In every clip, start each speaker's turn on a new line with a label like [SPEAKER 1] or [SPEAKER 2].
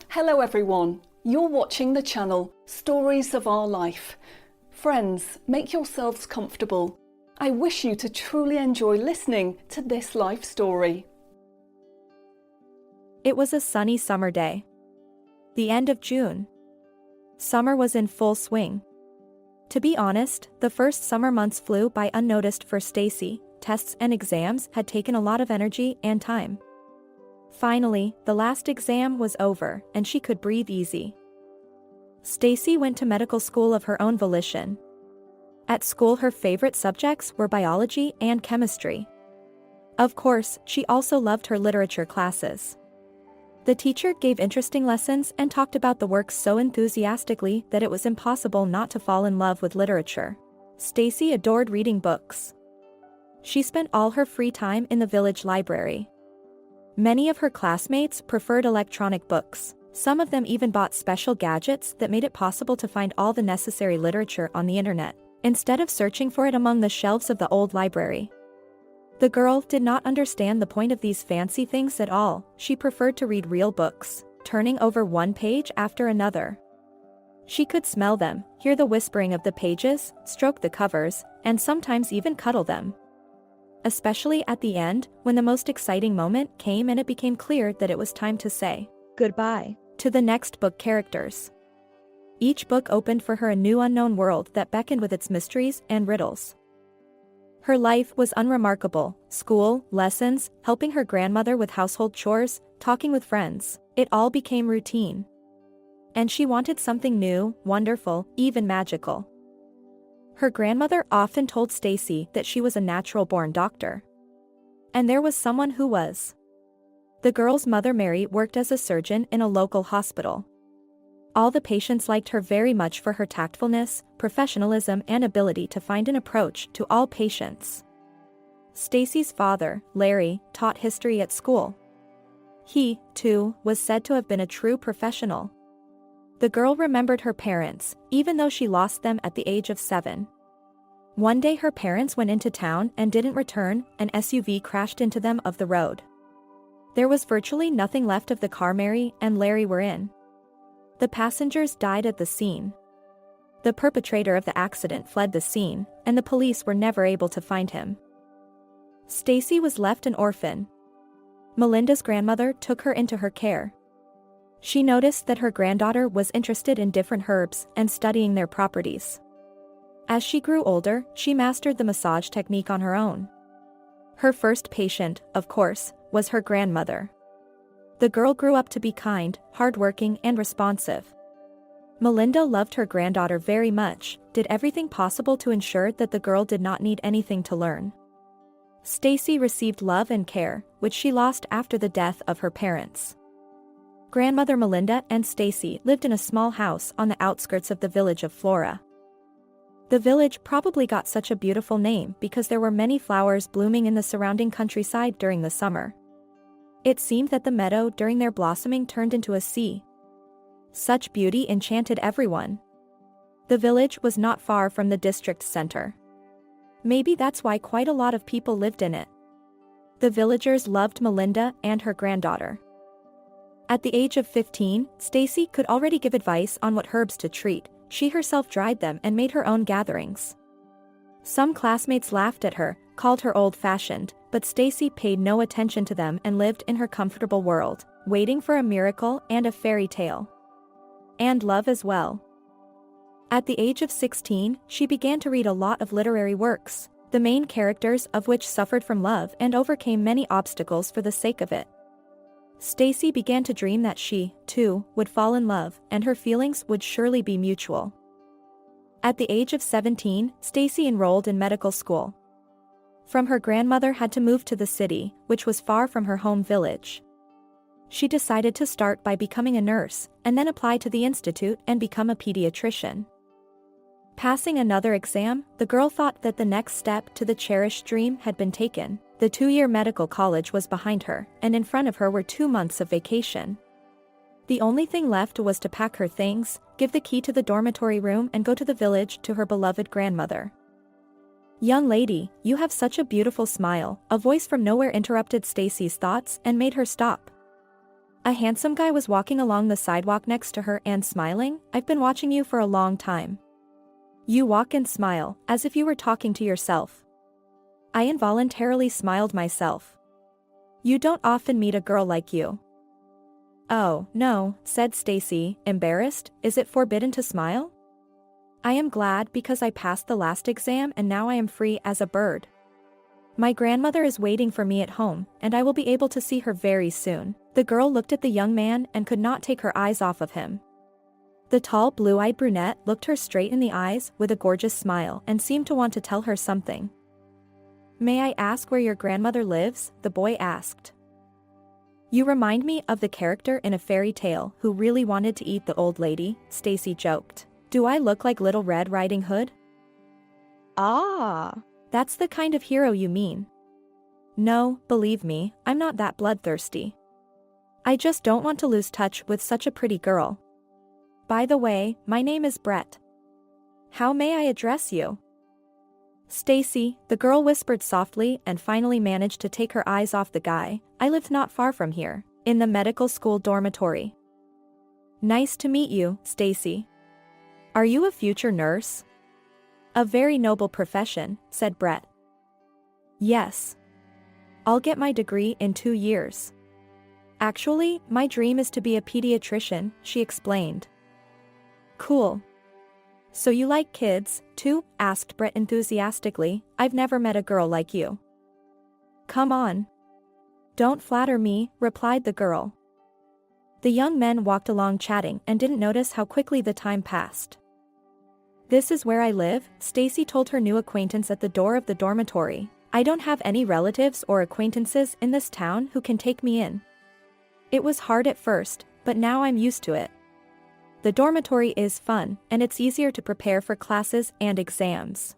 [SPEAKER 1] Hello everyone, you're watching the channel Stories of Our Life. Friends, make yourselves comfortable. I wish you to truly enjoy listening to this life story.
[SPEAKER 2] It was a sunny summer day. The end of June. Summer was in full swing. To be honest, the first summer months flew by unnoticed for Stacy. Tests and exams had taken a lot of energy and time. Finally, the last exam was over, and she could breathe easy. Stacy went to medical school of her own volition. At school, her favorite subjects were biology and chemistry. Of course, she also loved her literature classes. The teacher gave interesting lessons and talked about the works so enthusiastically that it was impossible not to fall in love with literature. Stacy adored reading books. She spent all her free time in the village library. Many of her classmates preferred electronic books. Some of them even bought special gadgets that made it possible to find all the necessary literature on the internet, instead of searching for it among the shelves of the old library. The girl did not understand the point of these fancy things at all. She preferred to read real books, turning over one page after another. She could smell them, hear the whispering of the pages, stroke the covers, and sometimes even cuddle them. Especially at the end, when the most exciting moment came and it became clear that it was time to say goodbye to the next book characters. Each book opened for her a new unknown world that beckoned with its mysteries and riddles. Her life was unremarkable: school, lessons, helping her grandmother with household chores, talking with friends. It all became routine. And she wanted something new, wonderful, even magical. Her grandmother often told Stacy that she was a natural-born doctor. And there was someone who was. The girl's mother Mary worked as a surgeon in a local hospital. All the patients liked her very much for her tactfulness, professionalism, and ability to find an approach to all patients. Stacy's father, Larry, taught history at school. He, too, was said to have been a true professional. The girl remembered her parents, even though she lost them at the age of 7. One day her parents went into town and didn't return. An SUV crashed into them off the road. There was virtually nothing left of the car Mary and Larry were in. The passengers died at the scene. The perpetrator of the accident fled the scene, and the police were never able to find him. Stacy was left an orphan. Melinda's grandmother took her into her care. She noticed that her granddaughter was interested in different herbs and studying their properties. As she grew older, she mastered the massage technique on her own. Her first patient, of course, was her grandmother. The girl grew up to be kind, hardworking, and responsive. Melinda loved her granddaughter very much, did everything possible to ensure that the girl did not need anything to learn. Stacy received love and care, which she lost after the death of her parents. Grandmother Melinda and Stacy lived in a small house on the outskirts of the village of Flora. The village probably got such a beautiful name because there were many flowers blooming in the surrounding countryside during the summer. It seemed that the meadow during their blossoming turned into a sea. Such beauty enchanted everyone. The village was not far from the district center. Maybe that's why quite a lot of people lived in it. The villagers loved Melinda and her granddaughter. At the age of 15, Stacy could already give advice on what herbs to treat. She herself dried them and made her own gatherings. Some classmates laughed at her, called her old-fashioned, but Stacy paid no attention to them and lived in her comfortable world, waiting for a miracle and a fairy tale. And love as well. At the age of 16, she began to read a lot of literary works, the main characters of which suffered from love and overcame many obstacles for the sake of it. Stacy began to dream that she, too, would fall in love, and her feelings would surely be mutual. At the age of 17, Stacy enrolled in medical school. Her grandmother had to move to the city, which was far from her home village. She decided to start by becoming a nurse, and then apply to the institute and become a pediatrician. Passing another exam, the girl thought that the next step to the cherished dream had been taken. The 2-year medical college was behind her, and in front of her were 2 months of vacation. The only thing left was to pack her things, give the key to the dormitory room, and go to the village to her beloved grandmother. "Young lady, you have such a beautiful smile," a voice from nowhere interrupted Stacy's thoughts and made her stop. A handsome guy was walking along the sidewalk next to her and smiling. "I've been watching you for a long time." You walk and smile, as if you were talking to yourself. I involuntarily smiled myself. You don't often meet a girl like you. "Oh, no," said Stacy, embarrassed. "Is it forbidden to smile?" "I am glad because I passed the last exam and now I am free as a bird. My grandmother is waiting for me at home, and I will be able to see her very soon." The girl looked at the young man and could not take her eyes off of him. The tall, blue-eyed brunette looked her straight in the eyes with a gorgeous smile and seemed to want to tell her something. "May I ask where your grandmother lives?" the boy asked. "You remind me of the character in a fairy tale who really wanted to eat the old lady," Stacy joked. "Do I look like Little Red Riding Hood?" "Ah, that's the kind of hero you mean." "No, believe me, I'm not that bloodthirsty. I just don't want to lose touch with such a pretty girl. By the way, my name is Brett. How may I address you?" "Stacy," the girl whispered softly and finally managed to take her eyes off the guy. "I lived not far from here, in the medical school dormitory." "Nice to meet you, Stacy. Are you a future nurse?" "A very noble profession," said Brett. "Yes. I'll get my degree in 2 years. Actually, my dream is to be a pediatrician," she explained. "Cool. So you like kids, too?" asked Brett enthusiastically. "I've never met a girl like you." "Come on. Don't flatter me," replied the girl. The young men walked along chatting and didn't notice how quickly the time passed. "This is where I live," Stacy told her new acquaintance at the door of the dormitory. "I don't have any relatives or acquaintances in this town who can take me in. It was hard at first, but now I'm used to it. The dormitory is fun, and it's easier to prepare for classes and exams."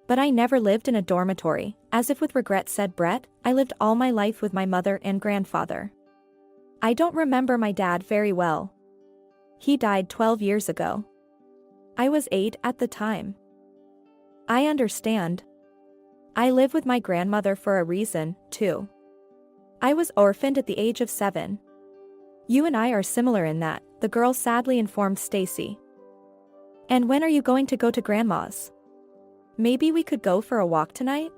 [SPEAKER 2] "But I never lived in a dormitory," as if with regret said Brett. "I lived all my life with my mother and grandfather. I don't remember my dad very well. He died 12 years ago. I was 8 at the time." "I understand. I live with my grandmother for a reason, too. I was orphaned at the age of 7. You and I are similar in that," the girl sadly informed Stacy. "And when are you going to go to Grandma's? Maybe we could go for a walk tonight?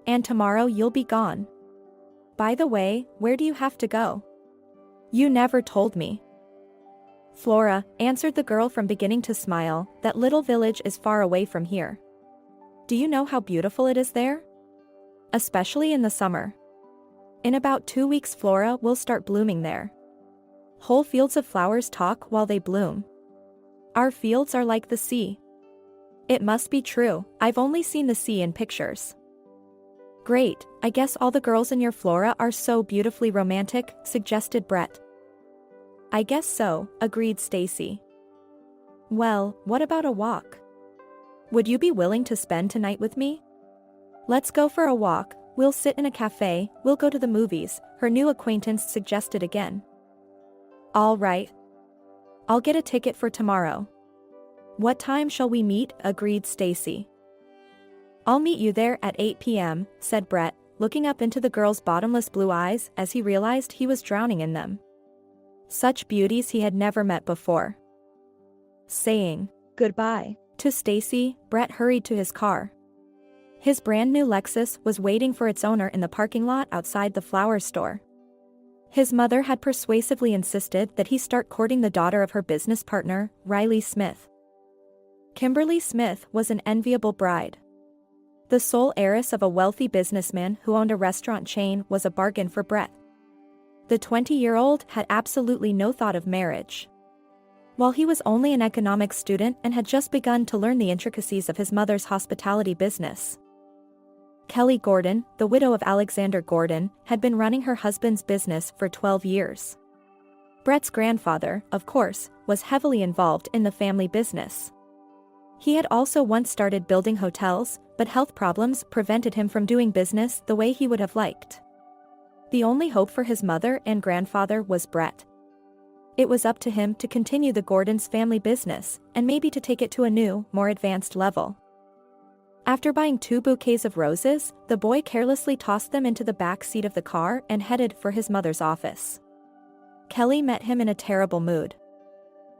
[SPEAKER 2] And tomorrow you'll be gone. By the way, where do you have to go? You never told me." "Flora," answered the girl from beginning to smile, "that little village is far away from here. Do you know how beautiful it is there? Especially in the summer. In about 2 weeks Flora will start blooming there. Whole fields of flowers talk while they bloom. Our fields are like the sea." "It must be true, I've only seen the sea in pictures." "Great, I guess all the girls in your Flora are so beautifully romantic," suggested Brett. "I guess so," agreed Stacy. "Well, what about a walk? Would you be willing to spend tonight with me? Let's go for a walk, we'll sit in a cafe, we'll go to the movies," her new acquaintance suggested again. "All right. I'll get a ticket for tomorrow." "What time shall we meet?" agreed Stacy. "I'll meet you there at 8 p.m., said Brett, looking up into the girl's bottomless blue eyes as he realized he was drowning in them. Such beauties he had never met before. Saying goodbye to Stacy, Brett hurried to his car. His brand new Lexus was waiting for its owner in the parking lot outside the flower store. His mother had persuasively insisted that he start courting the daughter of her business partner, Riley Smith. Kimberly Smith was an enviable bride. The sole heiress of a wealthy businessman who owned a restaurant chain was a bargain for Brett. The 20-year-old had absolutely no thought of marriage. While he was only an economics student and had just begun to learn the intricacies of his mother's hospitality business. Kelly Gordon, the widow of Alexander Gordon, had been running her husband's business for 12 years. Brett's grandfather, of course, was heavily involved in the family business. He had also once started building hotels, but health problems prevented him from doing business the way he would have liked. The only hope for his mother and grandfather was Brett. It was up to him to continue the Gordons' family business, and maybe to take it to a new, more advanced level. After buying 2 bouquets of roses, the boy carelessly tossed them into the back seat of the car and headed for his mother's office. Kelly met him in a terrible mood.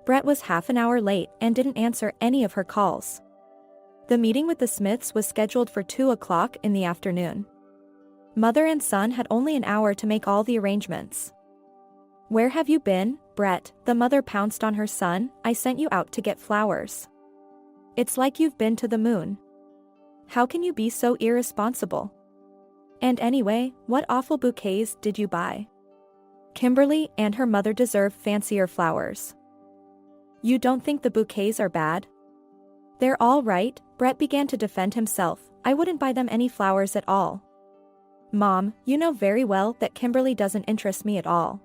[SPEAKER 2] Brett was half an hour late and didn't answer any of her calls. The meeting with the Smiths was scheduled for 2 o'clock in the afternoon. Mother and son had only an hour to make all the arrangements. "Where have you been, Brett?" The mother pounced on her son. "I sent you out to get flowers. It's like you've been to the moon. How can you be so irresponsible? And anyway, what awful bouquets did you buy? Kimberly and her mother deserve fancier flowers. You don't think the bouquets are bad?" "They're all right," Brett began to defend himself. "I wouldn't buy them any flowers at all. Mom, you know very well that Kimberly doesn't interest me at all."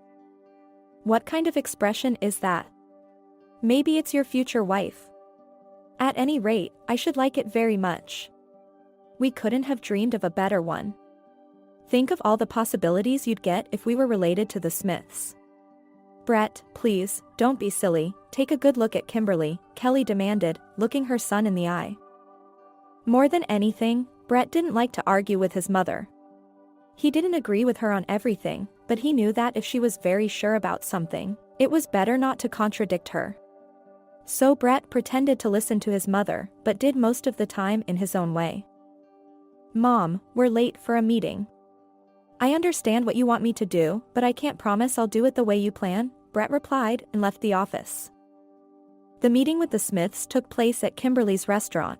[SPEAKER 2] "What kind of expression is that? Maybe it's your future wife. At any rate, I should like it very much. We couldn't have dreamed of a better one. Think of all the possibilities you'd get if we were related to the Smiths." "Brett, please, don't be silly. Take a good look at Kimberly," Kelly demanded, looking her son in the eye. More than anything, Brett didn't like to argue with his mother. He didn't agree with her on everything, but he knew that if she was very sure about something, it was better not to contradict her. So Brett pretended to listen to his mother, but did most of the time in his own way. "Mom, we're late for a meeting. I understand what you want me to do, but I can't promise I'll do it the way you plan," Brett replied and left the office. The meeting with the Smiths took place at Kimberly's restaurant.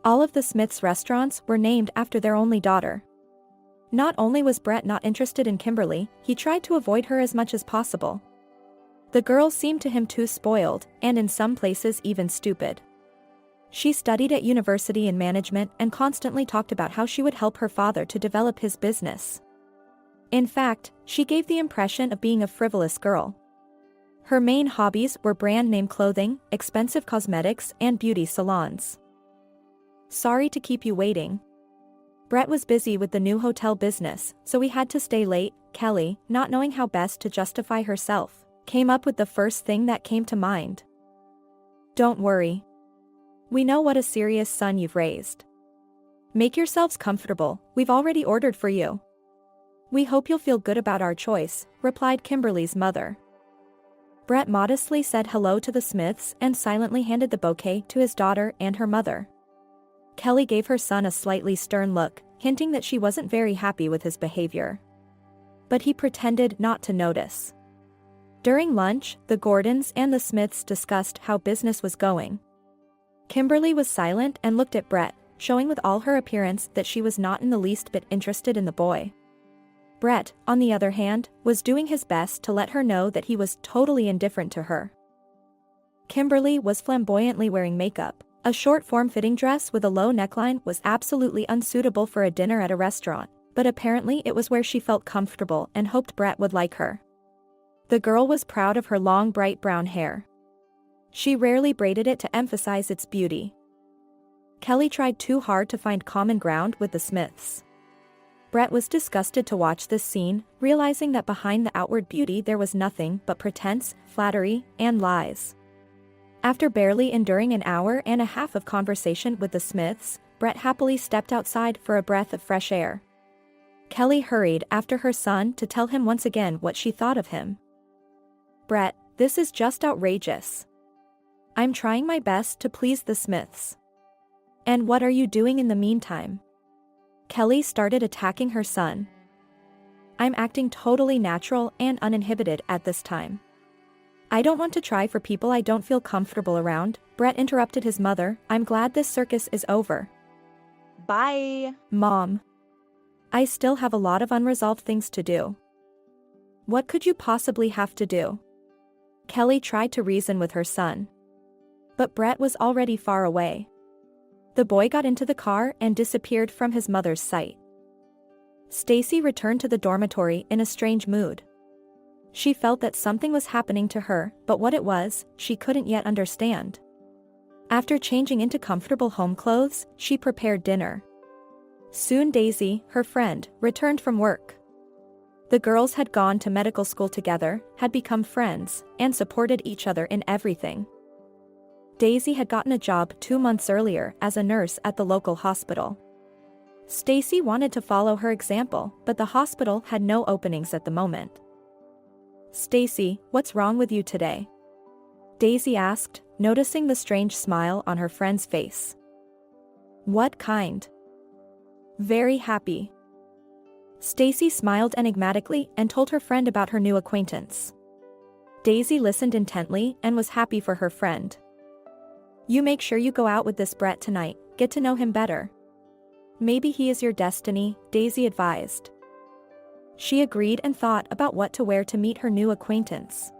[SPEAKER 2] All of the Smiths' restaurants were named after their only daughter. Not only was Brett not interested in Kimberly, he tried to avoid her as much as possible. The girl seemed to him too spoiled, and in some places even stupid. She studied at university in management and constantly talked about how she would help her father to develop his business. In fact, she gave the impression of being a frivolous girl. Her main hobbies were brand name clothing, expensive cosmetics, and beauty salons. "Sorry to keep you waiting. Brett was busy with the new hotel business, so we had to stay late." Kelly, not knowing how best to justify herself, came up with the first thing that came to mind. "Don't worry. We know what a serious son you've raised. Make yourselves comfortable, we've already ordered for you." "We hope you'll feel good about our choice," replied Kimberly's mother. Brett modestly said hello to the Smiths and silently handed the bouquet to his daughter and her mother. Kelly gave her son a slightly stern look, hinting that she wasn't very happy with his behavior. But he pretended not to notice. During lunch, the Gordons and the Smiths discussed how business was going. Kimberly was silent and looked at Brett, showing with all her appearance that she was not in the least bit interested in the boy. Brett, on the other hand, was doing his best to let her know that he was totally indifferent to her. Kimberly was flamboyantly wearing makeup. A short form-fitting dress with a low neckline was absolutely unsuitable for a dinner at a restaurant, but apparently it was where she felt comfortable and hoped Brett would like her. The girl was proud of her long bright brown hair. She rarely braided it to emphasize its beauty. Kelly tried too hard to find common ground with the Smiths. Brett was disgusted to watch this scene, realizing that behind the outward beauty there was nothing but pretense, flattery, and lies. After barely enduring an hour and a half of conversation with the Smiths, Brett happily stepped outside for a breath of fresh air. Kelly hurried after her son to tell him once again what she thought of him. "Brett, this is just outrageous. I'm trying my best to please the Smiths. And what are you doing in the meantime?" Kelly started attacking her son. "I'm acting totally natural and uninhibited at this time. I don't want to try for people I don't feel comfortable around," Brett interrupted his mother. "I'm glad this circus is over."
[SPEAKER 3] Bye.
[SPEAKER 2] "Mom. I still have a lot of unresolved things to do." "What could you possibly have to do?" Kelly tried to reason with her son. But Brett was already far away. The boy got into the car and disappeared from his mother's sight. Stacy returned to the dormitory in a strange mood. She felt that something was happening to her, but what it was, she couldn't yet understand. After changing into comfortable home clothes, she prepared dinner. Soon Daisy, her friend, returned from work. The girls had gone to medical school together, had become friends, and supported each other in everything. Daisy had gotten a job 2 months earlier as a nurse at the local hospital. Stacy wanted to follow her example, but the hospital had no openings at the moment. "Stacy, what's wrong with you today?" Daisy asked, noticing the strange smile on her friend's face. "What kind?" "Very happy." Stacy smiled enigmatically and told her friend about her new acquaintance. Daisy listened intently and was happy for her friend. "You make sure you go out with this Brett tonight, get to know him better. Maybe he is your destiny," Daisy advised. She agreed and thought about what to wear to meet her new acquaintance.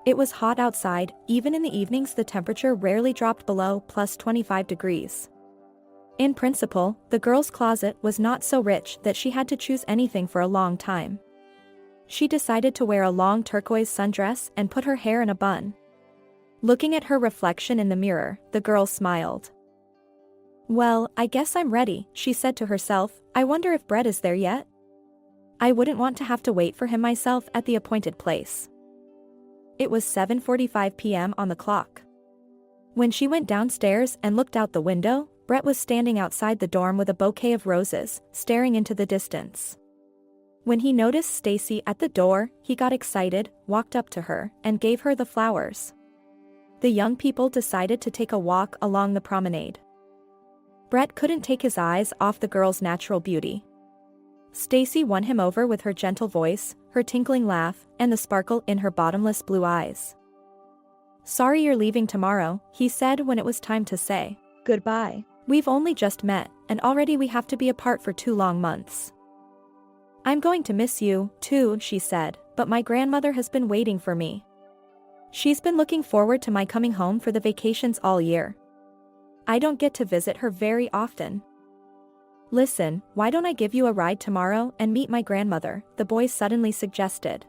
[SPEAKER 2] It was hot outside, even in the evenings the temperature rarely dropped below plus 25 degrees. In principle, the girl's closet was not so rich that she had to choose anything for a long time. She decided to wear a long turquoise sundress and put her hair in a bun. Looking at her reflection in the mirror, the girl smiled. "Well, I guess I'm ready," she said to herself. "I wonder if Brett is there yet? I wouldn't want to have to wait for him myself at the appointed place." It was 7:45 p.m. on the clock. When she went downstairs and looked out the window, Brett was standing outside the dorm with a bouquet of roses, staring into the distance. When he noticed Stacy at the door, he got excited, walked up to her, and gave her the flowers. The young people decided to take a walk along the promenade. Brett couldn't take his eyes off the girl's natural beauty. Stacy won him over with her gentle voice, her tinkling laugh, and the sparkle in her bottomless blue eyes. "Sorry you're leaving tomorrow," he said when it was time to say goodbye. "We've only just met, and already we have to be apart for 2 long months." "I'm going to miss you, too," she said, "but my grandmother has been waiting for me. She's been looking forward to my coming home for the vacations all year. I don't get to visit her very often." "Listen, why don't I give you a ride tomorrow and meet my grandmother?" the boy suddenly suggested.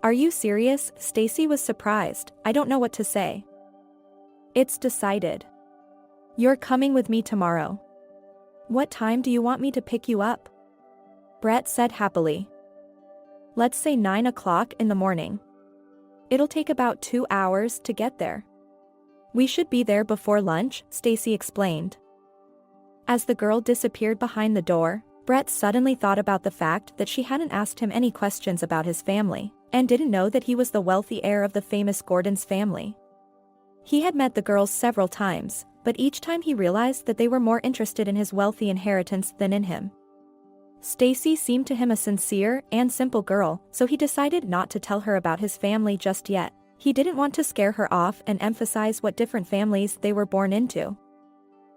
[SPEAKER 2] "Are you serious?" Stacy was surprised. "I don't know what to say." "It's decided. You're coming with me tomorrow." "What time do you want me to pick you up?" Brett said happily. "Let's say 9 o'clock in the morning. It'll take about 2 hours to get there." "We should be there before lunch," Stacy explained. As the girl disappeared behind the door, Brett suddenly thought about the fact that she hadn't asked him any questions about his family, and didn't know that he was the wealthy heir of the famous Gordon's family. He had met the girls several times, but each time he realized that they were more interested in his wealthy inheritance than in him. Stacy seemed to him a sincere and simple girl, so he decided not to tell her about his family just yet. He didn't want to scare her off and emphasize what different families they were born into.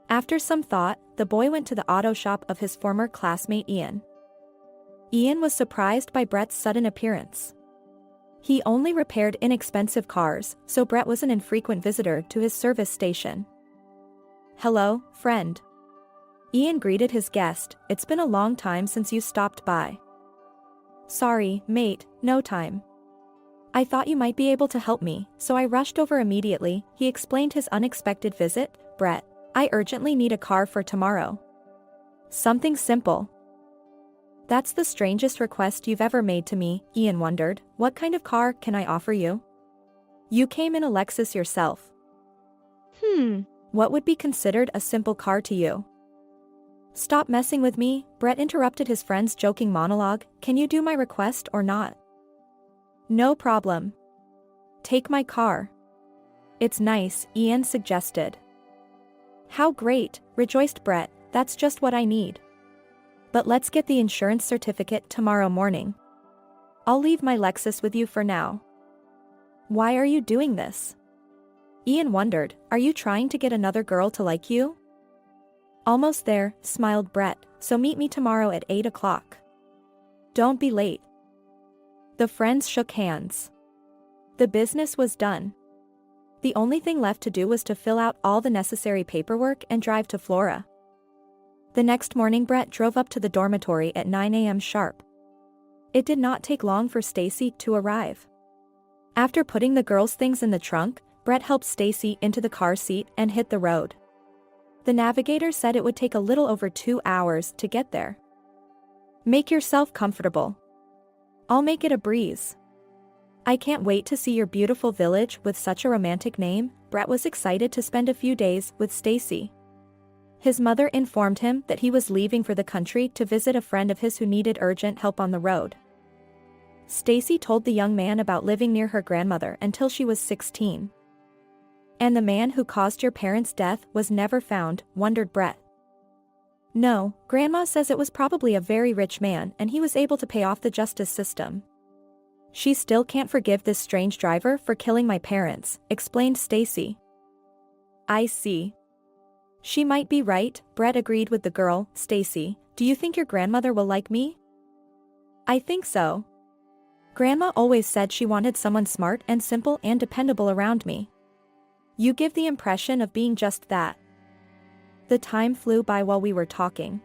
[SPEAKER 2] After some thought, the boy went to the auto shop of his former classmate Ian. Ian was surprised by Brett's sudden appearance. He only repaired inexpensive cars, so Brett was an infrequent visitor to his service station. "Hello, friend." Ian greeted his guest. "It's been a long time since you stopped by." "Sorry, mate, no time. I thought you might be able to help me, so I rushed over immediately." He explained his unexpected visit. "Brett, I urgently need a car for tomorrow. Something simple." "That's the strangest request you've ever made to me," Ian wondered. "What kind of car can I offer you? You came in a Lexus yourself." What would be considered a simple car to you?" "Stop messing with me," Brett interrupted his friend's joking monologue. "Can you do my request or not?" "No problem. Take my car." "It's nice," Ian suggested. "How great," rejoiced Brett. "That's just what I need. But let's get the insurance certificate tomorrow morning. I'll leave my Lexus with you for now." "Why are you doing this?" Ian wondered. "Are you trying to get another girl to like you?" "Almost there," smiled Brett, "so meet me tomorrow at 8 o'clock. Don't be late." The friends shook hands. The business was done. The only thing left to do was to fill out all the necessary paperwork and drive to Flora. The next morning Brett drove up to the dormitory at 9 a.m. sharp. It did not take long for Stacy to arrive. After putting the girls' things in the trunk, Brett helped Stacy into the car seat and hit the road. The navigator said it would take a little over 2 hours to get there. "Make yourself comfortable. I'll make it a breeze. I can't wait to see your beautiful village with such a romantic name." Brett was excited to spend a few days with Stacy. His mother informed him that he was leaving for the country to visit a friend of his who needed urgent help on the road. Stacy told the young man about living near her grandmother until she was 16. And the man who caused your parents' death was never found, wondered Brett. No, Grandma says it was probably a very rich man and he was able to pay off the justice system. She still can't forgive this strange driver for killing my parents, explained Stacy. I see. She might be right, Brett agreed with the girl. Stacy, do you think your grandmother will like me? I think so. Grandma always said she wanted someone smart and simple and dependable around me. You give the impression of being just that. The time flew by while we were talking.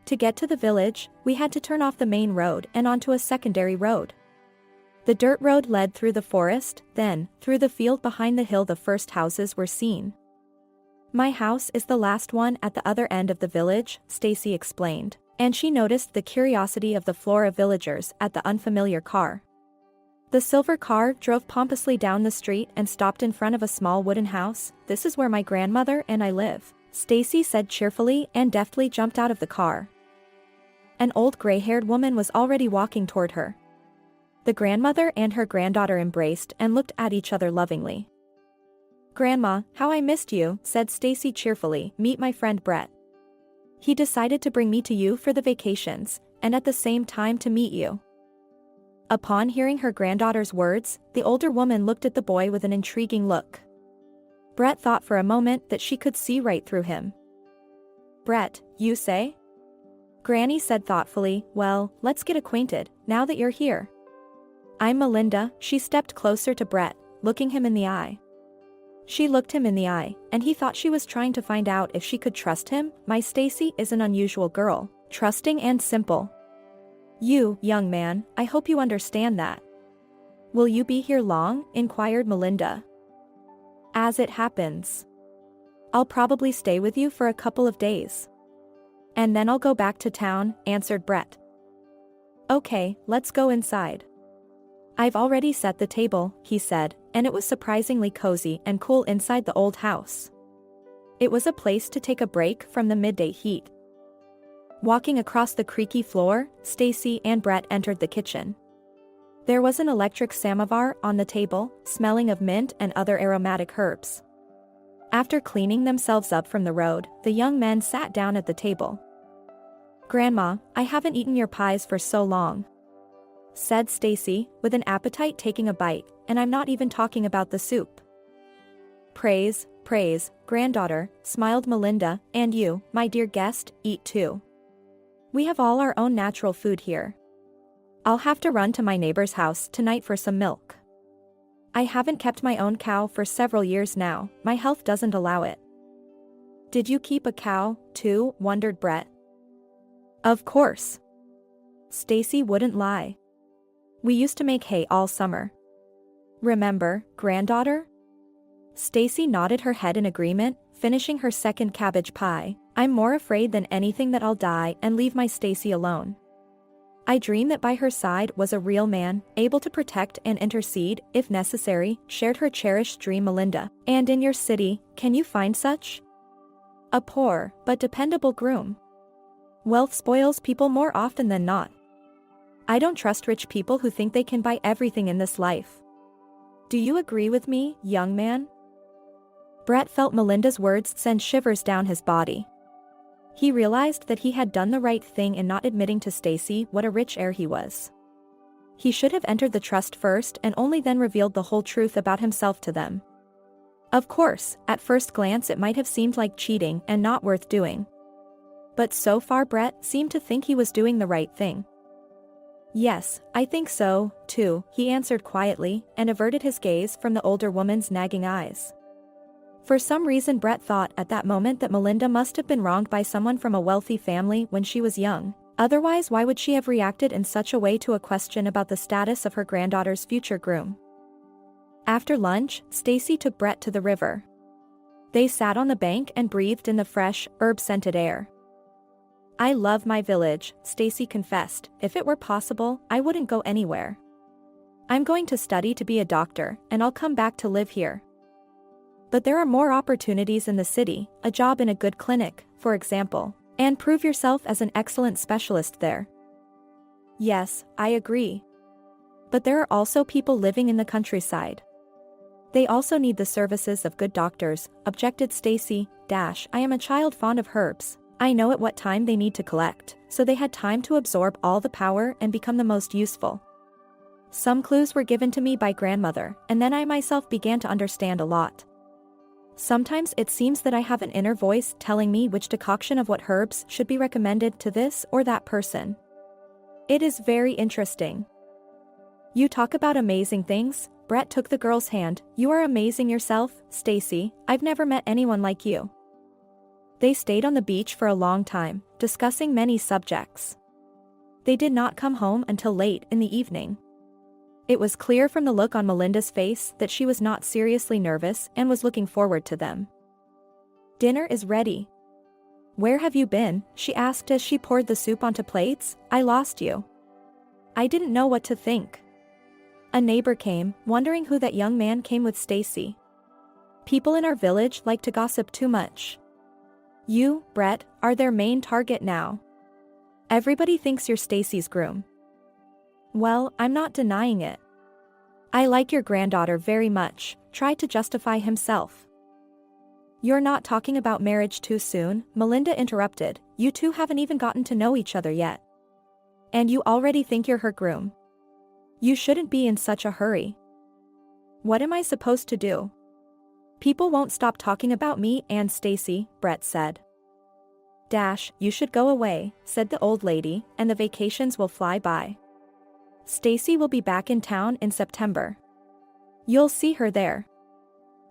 [SPEAKER 2] To get to the village, we had to turn off the main road and onto a secondary road. The dirt road led through the forest, then, through the field behind the hill the first houses were seen. My house is the last one at the other end of the village, Stacy explained, and she noticed the curiosity of the Flora villagers at the unfamiliar car. The silver car drove pompously down the street and stopped in front of a small wooden house. This is where my grandmother and I live, Stacy said cheerfully and deftly jumped out of the car. An old gray-haired woman was already walking toward her. The grandmother and her granddaughter embraced and looked at each other lovingly. Grandma, how I missed you, said Stacy cheerfully. Meet my friend Brett. He decided to bring me to you for the vacations, and at the same time to meet you. Upon hearing her granddaughter's words, the older woman looked at the boy with an intriguing look. Brett thought for a moment that she could see right through him. Brett, you say? Granny said thoughtfully, well, let's get acquainted, now that you're here. I'm Melinda. She stepped closer to Brett, looking him in the eye. She looked him in the eye, and he thought she was trying to find out if she could trust him. My Stacy is an unusual girl, trusting and simple. You, young man, I hope you understand that. Will you be here long? Inquired Melinda. As it happens. I'll probably stay with you for a couple of days. And then I'll go back to town, answered Brett. Okay, let's go inside. I've already set the table, he said, and it was surprisingly cozy and cool inside the old house. It was a place to take a break from the midday heat. Walking across the creaky floor, Stacy and Brett entered the kitchen. There was an electric samovar on the table, smelling of mint and other aromatic herbs. After cleaning themselves up from the road, the young men sat down at the table. Grandma, I haven't eaten your pies for so long, said Stacy, with an appetite taking a bite, and I'm not even talking about the soup. Praise, praise, granddaughter, smiled Melinda, and you, my dear guest, eat too. We have all our own natural food here. I'll have to run to my neighbor's house tonight for some milk. I haven't kept my own cow for several years now, my health doesn't allow it. Did you keep a cow, too? Wondered Brett. Of course. Stacy wouldn't lie. We used to make hay all summer. Remember, granddaughter? Stacy nodded her head in agreement, finishing her second cabbage pie. I'm more afraid than anything that I'll die and leave my Stacy alone. I dream that by her side was a real man, able to protect and intercede, if necessary, shared her cherished dream Melinda. And in your city, can you find such? A poor, but dependable groom. Wealth spoils people more often than not. I don't trust rich people who think they can buy everything in this life. Do you agree with me, young man? Brett felt Melinda's words send shivers down his body. He realized that he had done the right thing in not admitting to Stacy what a rich heir he was. He should have entered the trust first and only then revealed the whole truth about himself to them. Of course, at first glance it might have seemed like cheating and not worth doing. But so far Brett seemed to think he was doing the right thing. Yes, I think so, too, he answered quietly and averted his gaze from the older woman's nagging eyes. For some reason Brett thought at that moment that Melinda must have been wronged by someone from a wealthy family when she was young. Otherwise, why would she have reacted in such a way to a question about the status of her granddaughter's future groom? After lunch, Stacy took Brett to the river. They sat on the bank and breathed in the fresh, herb-scented air. I love my village, Stacy confessed. If it were possible, I wouldn't go anywhere. I'm going to study to be a doctor, and I'll come back to live here. But there are more opportunities in the city, a job in a good clinic, for example, and prove yourself as an excellent specialist there. Yes, I agree. But there are also people living in the countryside. They also need the services of good doctors, objected Stacy. I am a child fond of herbs. I know at what time they need to collect, so they had time to absorb all the power and become the most useful. Some clues were given to me by grandmother, and then I myself began to understand a lot. Sometimes it seems that I have an inner voice telling me which decoction of what herbs should be recommended to this or that person. It is very interesting. You talk about amazing things. Brett took the girl's hand. You are amazing yourself, Stacy. I've never met anyone like you. They stayed on the beach for a long time, discussing many subjects. They did not come home until late in the evening. It was clear from the look on Melinda's face that she was not seriously nervous and was looking forward to them. Dinner is ready. Where have you been? She asked as she poured the soup onto plates. I lost you. I didn't know what to think. A neighbor came, wondering who that young man came with Stacy. People in our village like to gossip too much. You, Brett, are their main target now. Everybody thinks you're Stacy's groom. Well, I'm not denying it. I like your granddaughter very much, tried to justify himself. You're not talking about marriage too soon, Melinda interrupted. You two haven't even gotten to know each other yet. And you already think you're her groom. You shouldn't be in such a hurry. What am I supposed to do? People won't stop talking about me and Stacy, Brett said. You should go away, said the old lady, and the vacations will fly by. Stacy will be back in town in September. You'll see her there.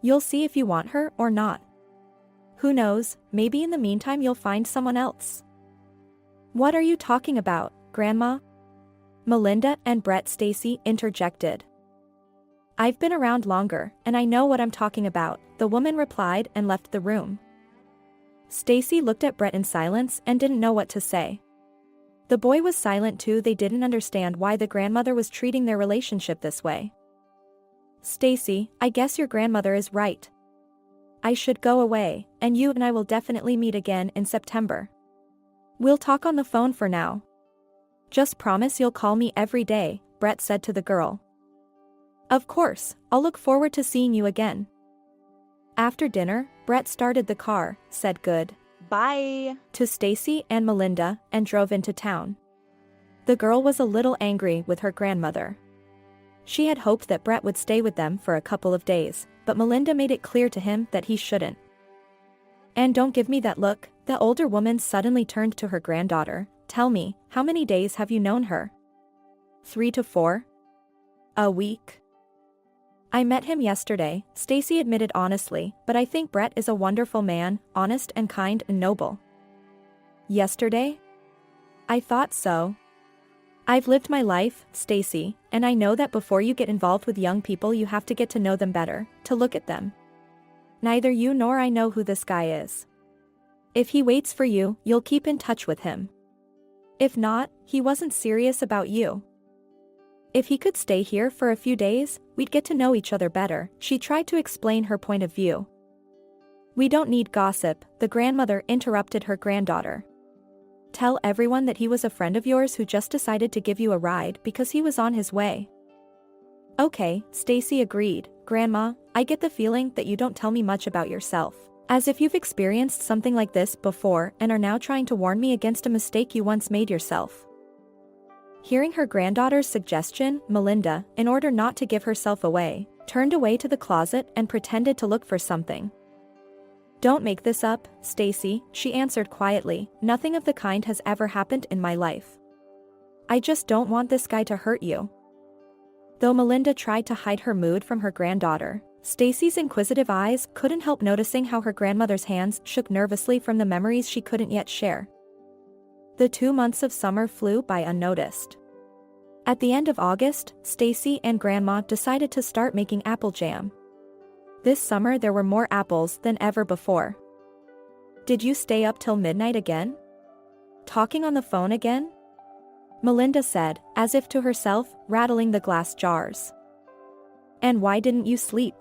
[SPEAKER 2] You'll see if you want her or not. Who knows, maybe in the meantime you'll find someone else. What are you talking about, Grandma? Melinda and Brett Stacy interjected. I've been around longer, and I know what I'm talking about, the woman replied and left the room. Stacy looked at Brett in silence and didn't know what to say. The boy was silent too. They didn't understand why the grandmother was treating their relationship this way. Stacy, I guess your grandmother is right. I should go away, and you and I will definitely meet again in September. We'll talk on the phone for now. Just promise you'll call me every day, Brett said to the girl. Of course, I'll look forward to seeing you again. After dinner, Brett started the car, said good
[SPEAKER 3] Bye
[SPEAKER 2] to Stacy and Melinda, and drove into town. The girl was a little angry with her grandmother. She had hoped that Brett would stay with them for a couple of days, but Melinda made it clear to him that he shouldn't. And don't give me that look, the older woman suddenly turned to her granddaughter. Tell me, how many days have you known her? 3 to 4? A week? I met him yesterday, Stacy admitted honestly, but I think Brett is a wonderful man, honest and kind and noble. Yesterday? I thought so. I've lived my life, Stacy, and I know that before you get involved with young people you have to get to know them better, to look at them. Neither you nor I know who this guy is. If he waits for you, you'll keep in touch with him. If not, he wasn't serious about you. If he could stay here for a few days, we'd get to know each other better, she tried to explain her point of view. We don't need gossip, the grandmother interrupted her granddaughter. Tell everyone that he was a friend of yours who just decided to give you a ride because he was on his way. Okay, Stacy agreed. Grandma, I get the feeling that you don't tell me much about yourself. As if you've experienced something like this before and are now trying to warn me against a mistake you once made yourself. Hearing her granddaughter's suggestion, Melinda, in order not to give herself away, turned away to the closet and pretended to look for something. Don't make this up, Stacy, she answered quietly. Nothing of the kind has ever happened in my life. I just don't want this guy to hurt you. Though Melinda tried to hide her mood from her granddaughter, Stacy's inquisitive eyes couldn't help noticing how her grandmother's hands shook nervously from the memories she couldn't yet share. The 2 months of summer flew by unnoticed. At the end of August, Stacy and Grandma decided to start making apple jam. This summer there were more apples than ever before. Did you stay up till midnight again? Talking on the phone again? Melinda said, as if to herself, rattling the glass jars. And why didn't you sleep?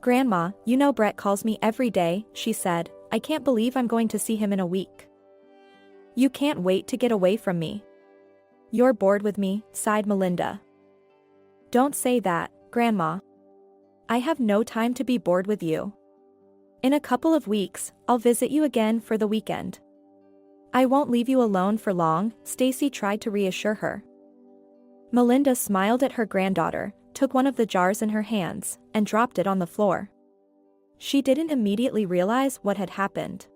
[SPEAKER 2] Grandma, you know Brett calls me every day, she said. I can't believe I'm going to see him in a week. You can't wait to get away from me. You're bored with me, sighed Melinda. Don't say that, Grandma. I have no time to be bored with you. In a couple of weeks, I'll visit you again for the weekend. I won't leave you alone for long, Stacy tried to reassure her. Melinda smiled at her granddaughter, took one of the jars in her hands, and dropped it on the floor. She didn't immediately realize what had happened.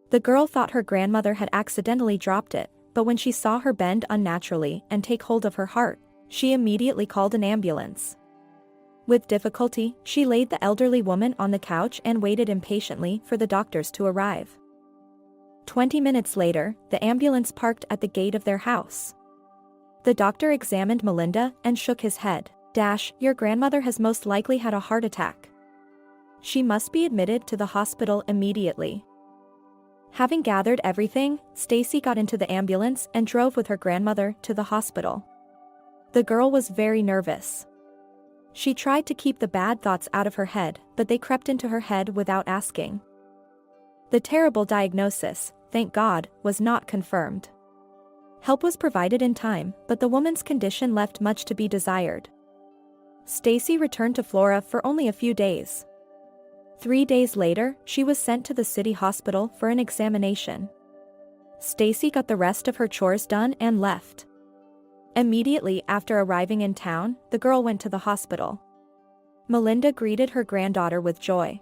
[SPEAKER 2] The girl thought her grandmother had accidentally dropped it, but when she saw her bend unnaturally and take hold of her heart, she immediately called an ambulance. With difficulty, she laid the elderly woman on the couch and waited impatiently for the doctors to arrive. 20 minutes later, the ambulance parked at the gate of their house. The doctor examined Melinda and shook his head. Your grandmother has most likely had a heart attack. She must be admitted to the hospital immediately. Having gathered everything, Stacy got into the ambulance and drove with her grandmother to the hospital. The girl was very nervous. She tried to keep the bad thoughts out of her head, but they crept into her head without asking. The terrible diagnosis, thank God, was not confirmed. Help was provided in time, but the woman's condition left much to be desired. Stacy returned to Flora for only a few days. 3 days later, she was sent to the city hospital for an examination. Stacy got the rest of her chores done and left. Immediately after arriving in town, the girl went to the hospital. Melinda greeted her granddaughter with joy.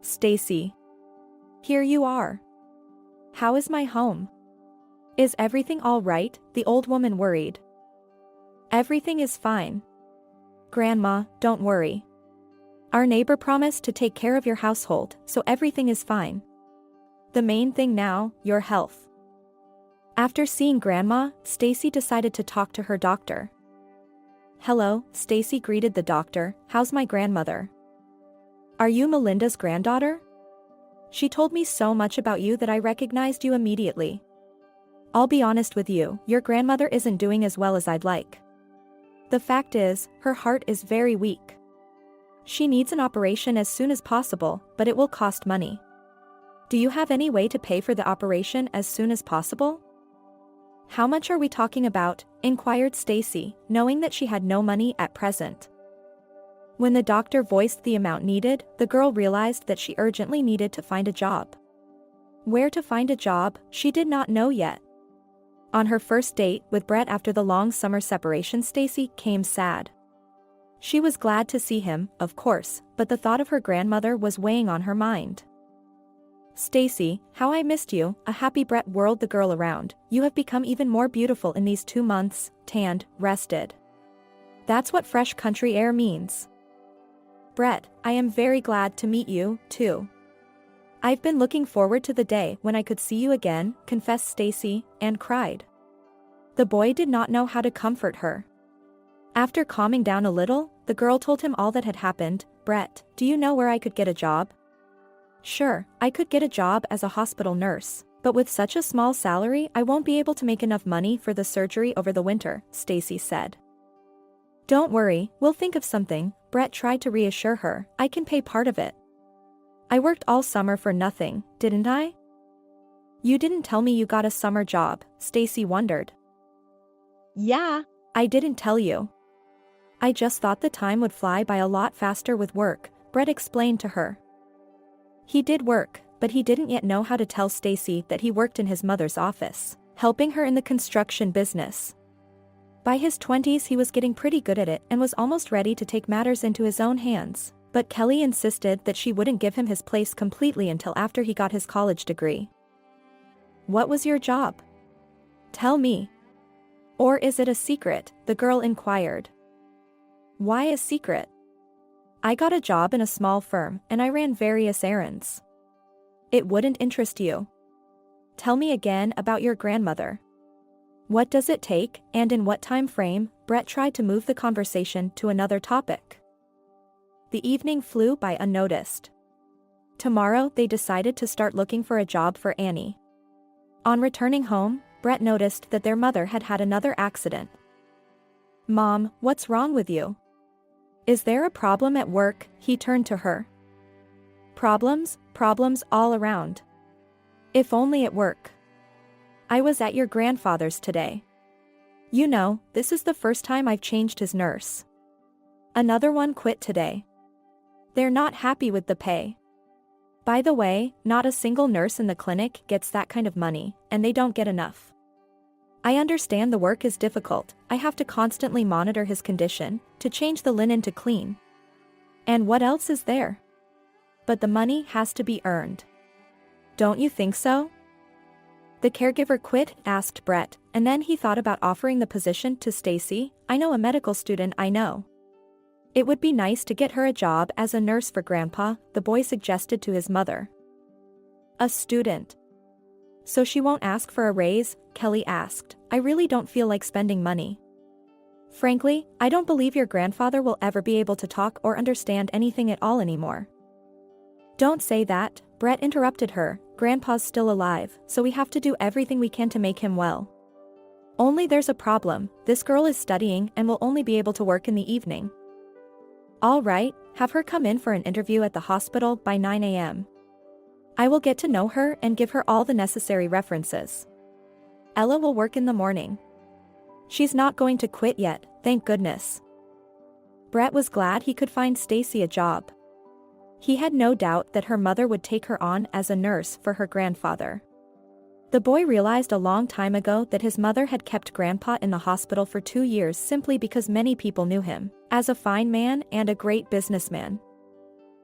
[SPEAKER 2] Stacy. Here you are. How is my home? Is everything all right? The old woman worried. Everything is fine. Grandma, don't worry. Our neighbor promised to take care of your household, so everything is fine. The main thing now, your health. After seeing Grandma, Stacy decided to talk to her doctor. Hello, Stacy greeted the doctor. How's my grandmother? Are you Melinda's granddaughter? She told me so much about you that I recognized you immediately. I'll be honest with you, your grandmother isn't doing as well as I'd like. The fact is, her heart is very weak. She needs an operation as soon as possible, but it will cost money. Do you have any way to pay for the operation as soon as possible? How much are we talking about? Inquired Stacy, knowing that she had no money at present. When the doctor voiced the amount needed, the girl realized that she urgently needed to find a job. Where to find a job, she did not know yet. On her first date with Brett after the long summer separation, Stacy came sad. She was glad to see him, of course, but the thought of her grandmother was weighing on her mind. Stacy, how I missed you, a happy Brett whirled the girl around. You have become even more beautiful in these 2 months, tanned, rested. That's what fresh country air means. Brett, I am very glad to meet you, too. I've been looking forward to the day when I could see you again, confessed Stacy, and cried. The boy did not know how to comfort her. After calming down a little, the girl told him all that had happened. Brett, do you know where I could get a job? Sure, I could get a job as a hospital nurse, but with such a small salary I won't be able to make enough money for the surgery over the winter, Stacy said. Don't worry, we'll think of something, Brett tried to reassure her. I can pay part of it. I worked all summer for nothing, didn't I? You didn't tell me you got a summer job, Stacy wondered.
[SPEAKER 3] Yeah.
[SPEAKER 2] I didn't tell you. I just thought the time would fly by a lot faster with work, Brett explained to her. He did work, but he didn't yet know how to tell Stacy that he worked in his mother's office, helping her in the construction business. By his 20s he was getting pretty good at it and was almost ready to take matters into his own hands, but Kelly insisted that she wouldn't give him his place completely until after he got his college degree. What was your job? Tell me. Or is it a secret? The girl inquired. Why a secret? I got a job in a small firm and I ran various errands. It wouldn't interest you. Tell me again about your grandmother. What does it take, and in what time frame? Brett tried to move the conversation to another topic. The evening flew by unnoticed. Tomorrow they decided to start looking for a job for Annie. On returning home, Brett noticed that their mother had had another accident. Mom, what's wrong with you? Is there a problem at work? He turned to her. Problems all around. If only at work. I was at your grandfather's today. You know, this is the first time I've changed his nurse. Another one quit today. They're not happy with the pay. By the way, not a single nurse in the clinic gets that kind of money, and they don't get enough. I understand the work is difficult. I have to constantly monitor his condition, to change the linen to clean. And what else is there? But the money has to be earned. Don't you think so? The caregiver quit, asked Brett, and then he thought about offering the position to Stacy. I know a medical student I know. It would be nice to get her a job as a nurse for Grandpa, the boy suggested to his mother. A student. So she won't ask for a raise? Kelly asked. I really don't feel like spending money. Frankly, I don't believe your grandfather will ever be able to talk or understand anything at all anymore. Don't say that, Brett interrupted her. Grandpa's still alive, so we have to do everything we can to make him well. Only there's a problem. This girl is studying and will only be able to work in the evening. All right, have her come in for an interview at the hospital by 9 a.m. I will get to know her and give her all the necessary references. Ella will work in the morning. She's not going to quit yet, thank goodness. Brett was glad he could find Stacy a job. He had no doubt that her mother would take her on as a nurse for her grandfather. The boy realized a long time ago that his mother had kept Grandpa in the hospital for 2 years simply because many people knew him as a fine man and a great businessman.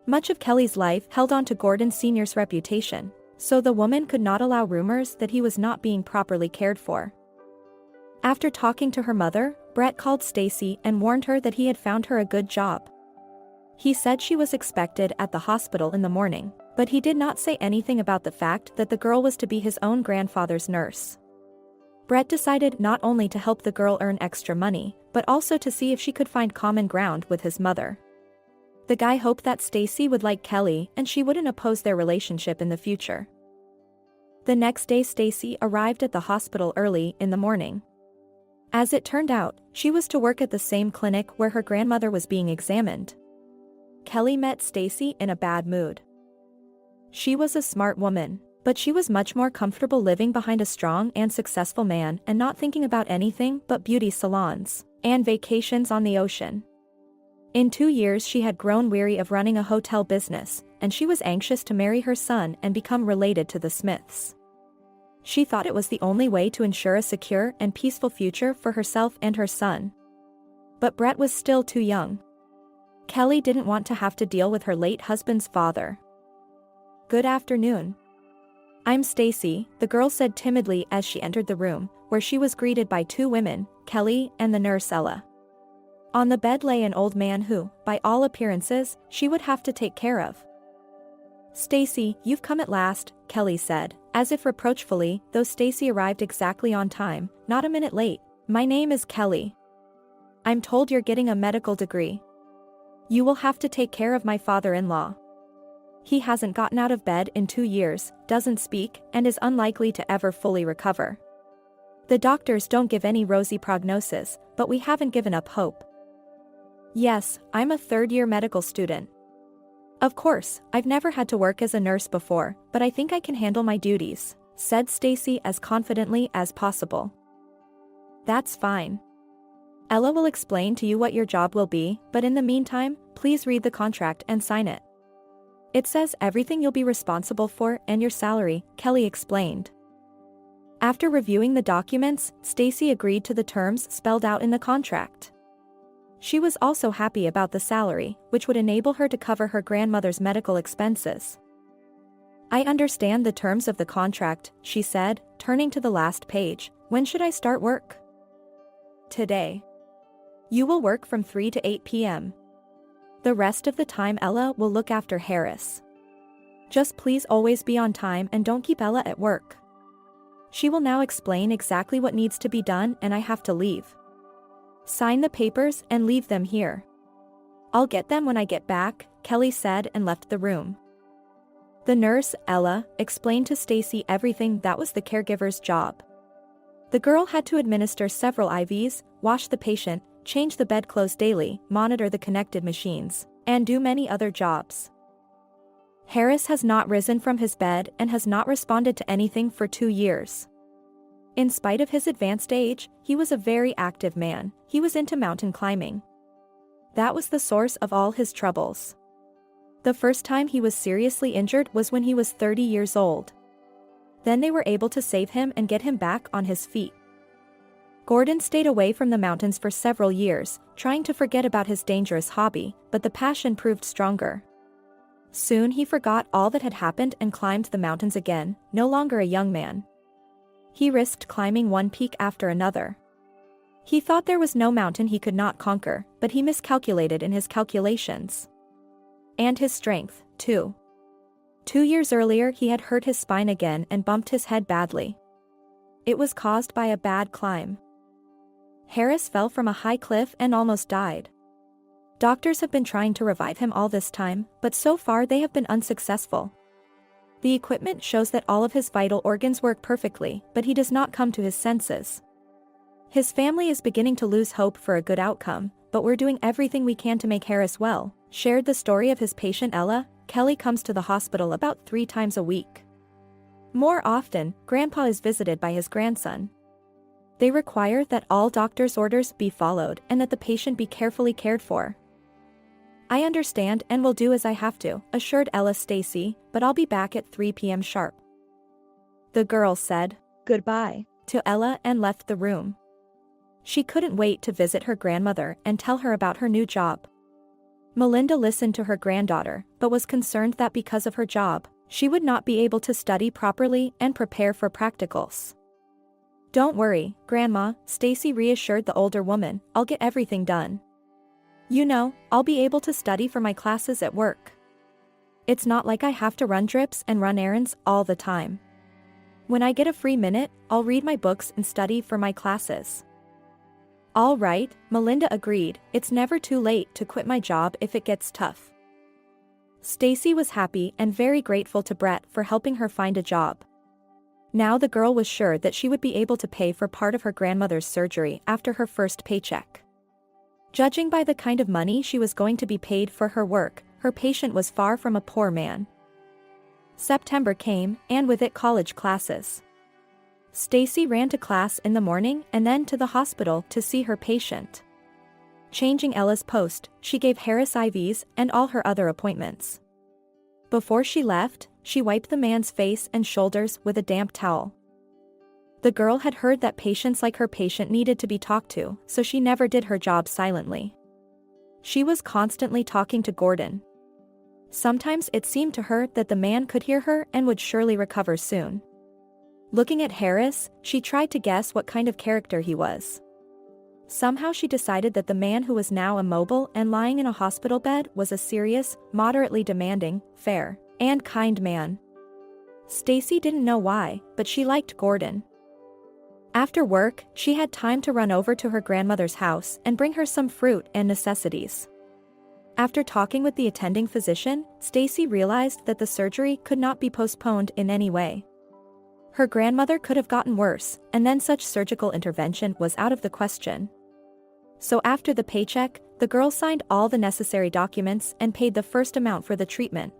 [SPEAKER 2] Much of Kelly's life held on to Gordon Sr.'s reputation, so the woman could not allow rumors that he was not being properly cared for. After talking to her mother, Brett called Stacy and warned her that he had found her a good job. He said she was expected at the hospital in the morning, but he did not say anything about the fact that the girl was to be his own grandfather's nurse. Brett decided not only to help the girl earn extra money, but also to see if she could find common ground with his mother. The guy hoped that Stacy would like Kelly and she wouldn't oppose their relationship in the future. The next day Stacy arrived at the hospital early in the morning. As it turned out, she was to work at the same clinic where her grandmother was being examined. Kelly met Stacy in a bad mood. She was a smart woman, but she was much more comfortable living behind a strong and successful man and not thinking about anything but beauty salons and vacations on the ocean. In 2 years she had grown weary of running a hotel business, and she was anxious to marry her son and become related to the Smiths. She thought it was the only way to ensure a secure and peaceful future for herself and her son. But Brett was still too young. Kelly didn't want to have to deal with her late husband's father. Good afternoon. I'm Stacy, the girl said timidly as she entered the room, where she was greeted by 2 women, Kelly and the nurse Ella. On the bed lay an old man who, by all appearances, she would have to take care of. Stacy, you've come at last, Kelly said, as if reproachfully, though Stacy arrived exactly on time, not a minute late. My name is Kelly. I'm told you're getting a medical degree. You will have to take care of my father-in-law. He hasn't gotten out of bed in 2 years, doesn't speak, and is unlikely to ever fully recover. The doctors don't give any rosy prognosis, but we haven't given up hope. Yes, I'm a third-year medical student. Of course, I've never had to work as a nurse before, but I think I can handle my duties, said Stacy as confidently as possible. That's fine. Ella will explain to you what your job will be, but in the meantime, please read the contract and sign it. It says everything you'll be responsible for and your salary, Kelly explained. After reviewing the documents, Stacy agreed to the terms spelled out in the contract. She was also happy about the salary, which would enable her to cover her grandmother's medical expenses. I understand the terms of the contract, she said, turning to the last page. When should I start work? Today. You will work from 3 to 8 p.m. The rest of the time Ella will look after Harris. Just please always be on time and don't keep Ella at work. She will now explain exactly what needs to be done and I have to leave. Sign the papers and leave them here. I'll get them when I get back, Kelly said and left the room. The nurse, Ella, explained to Stacy everything that was the caregiver's job. The girl had to administer several IVs, wash the patient, change the bedclothes daily, monitor the connected machines, and do many other jobs. Harris has not risen from his bed and has not responded to anything for 2 years. In spite of his advanced age, he was a very active man. He was into mountain climbing. That was the source of all his troubles. The first time he was seriously injured was when he was 30 years old. Then they were able to save him and get him back on his feet. Gordon stayed away from the mountains for several years, trying to forget about his dangerous hobby, but the passion proved stronger. Soon he forgot all that had happened and climbed the mountains again, no longer a young man. He risked climbing one peak after another. He thought there was no mountain he could not conquer, but he miscalculated in his calculations. And his strength, too. 2 years earlier he had hurt his spine again and bumped his head badly. It was caused by a bad climb. Harris fell from a high cliff and almost died. Doctors have been trying to revive him all this time, but so far they have been unsuccessful. The equipment shows that all of his vital organs work perfectly, but he does not come to his senses. His family is beginning to lose hope for a good outcome, but we're doing everything we can to make Harris well, shared the story of his patient Ella. Kelly comes to the hospital about 3 times a week. More often, Grandpa is visited by his grandson. They require that all doctor's orders be followed and that the patient be carefully cared for. I understand and will do as I have to, assured Ella Stacy, but I'll be back at 3 p.m. sharp. The girl said
[SPEAKER 3] Goodbye
[SPEAKER 2] to Ella and left the room. She couldn't wait to visit her grandmother and tell her about her new job. Melinda listened to her granddaughter, but was concerned that because of her job, she would not be able to study properly and prepare for practicals. Don't worry, Grandma, Stacy reassured the older woman, I'll get everything done. You know, I'll be able to study for my classes at work. It's not like I have to run drips and run errands all the time. When I get a free minute, I'll read my books and study for my classes. All right, Melinda agreed, it's never too late to quit my job if it gets tough. Stacy was happy and very grateful to Brett for helping her find a job. Now the girl was sure that she would be able to pay for part of her grandmother's surgery after her first paycheck. Judging by the kind of money she was going to be paid for her work, her patient was far from a poor man. September came, and with it college classes. Stacy ran to class in the morning and then to the hospital to see her patient. Changing Ella's post, she gave Harris IVs and all her other appointments. Before she left, she wiped the man's face and shoulders with a damp towel. The girl had heard that patients like her patient needed to be talked to, so she never did her job silently. She was constantly talking to Gordon. Sometimes it seemed to her that the man could hear her and would surely recover soon. Looking at Harris, she tried to guess what kind of character he was. Somehow she decided that the man who was now immobile and lying in a hospital bed was a serious, moderately demanding, fair, and kind man. Stacy didn't know why, but she liked Gordon. After work, she had time to run over to her grandmother's house and bring her some fruit and necessities. After talking with the attending physician, Stacy realized that the surgery could not be postponed in any way. Her grandmother could have gotten worse, and then such surgical intervention was out of the question. So after the paycheck, the girl signed all the necessary documents and paid the first amount for the treatment.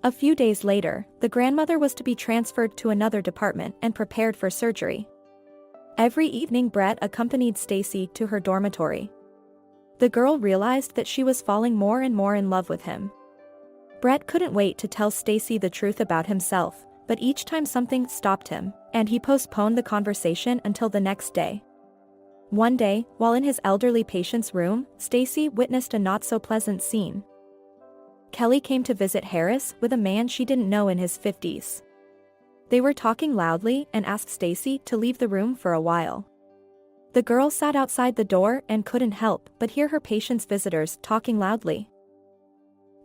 [SPEAKER 2] A few days later, the grandmother was to be transferred to another department and prepared for surgery. Every evening Brett accompanied Stacy to her dormitory. The girl realized that she was falling more and more in love with him. Brett couldn't wait to tell Stacy the truth about himself, but each time something stopped him, and he postponed the conversation until the next day. One day, while in his elderly patient's room, Stacy witnessed a not-so-pleasant scene. Kelly came to visit Harris with a man she didn't know in his 50s. They were talking loudly and asked Stacy to leave the room for a while. The girl sat outside the door and couldn't help but hear her patient's visitors talking loudly.